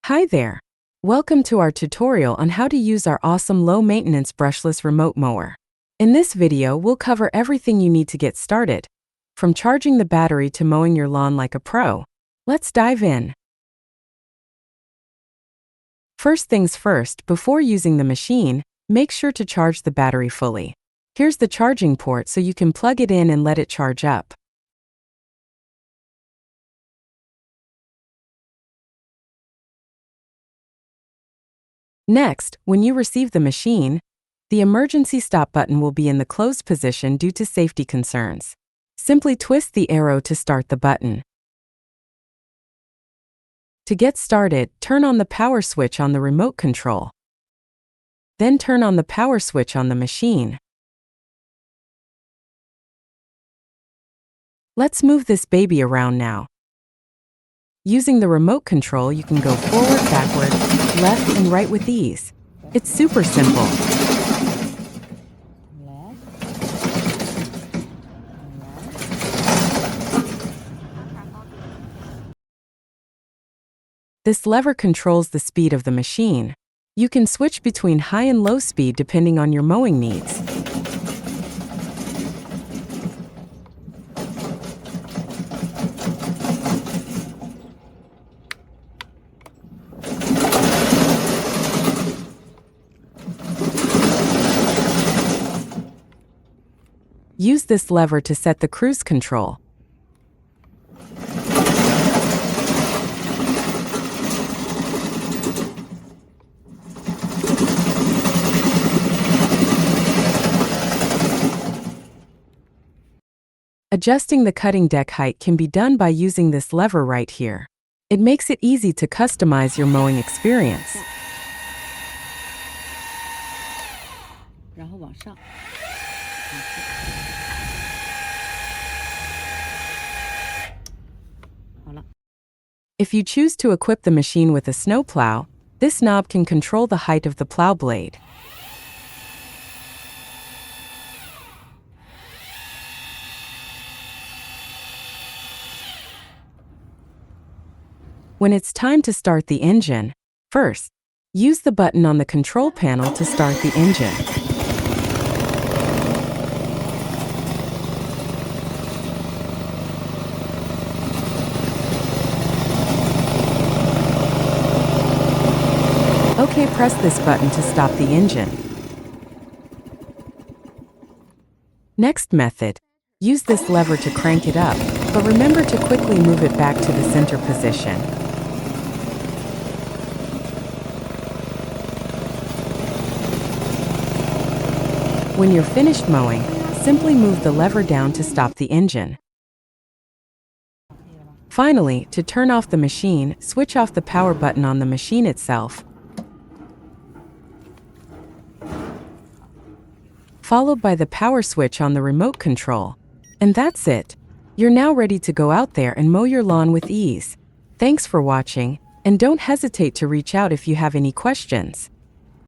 Hi there. Welcome to our tutorial on how to use our awesome low-maintenance brushless remote mower. In this video, we'll cover everything you need to get started, from charging the battery to mowing your lawn like a pro. Let's dive in. First things first, before using the machine, make sure to charge the battery fully. Here's the charging port so you can plug it in and let it charge up. Next, when you receive the machine, the emergency stop button will be in the closed position due to safety concerns. Simply twist the arrow to start the button. To get started, turn on the power switch on the remote control. Then turn on the power switch on the machine. Let's move this baby around now. Using the remote control, you can go forward, backward, left, and right with ease. It's super simple. This lever controls the speed of the machine. You can switch between high and low speed depending on your mowing needs. Use this lever to set the cruise control. Adjusting the cutting deck height can be done by using this lever right here. It makes it easy to customize your mowing experience. If you choose to equip the machine with a snow plow, this knob can control the height of the plow blade. When it's time to start the engine, first, use the button on the control panel to start the engine. Okay, press this button to stop the engine. Next method, use this lever to crank it up, but remember to quickly move it back to the center position. When you're finished mowing, simply move the lever down to stop the engine. Finally, to turn off the machine, switch off the power button on the machine itself, followed by the power switch on the remote control. And that's it. You're now ready to go out there and mow your lawn with ease. Thanks for watching, and don't hesitate to reach out if you have any questions.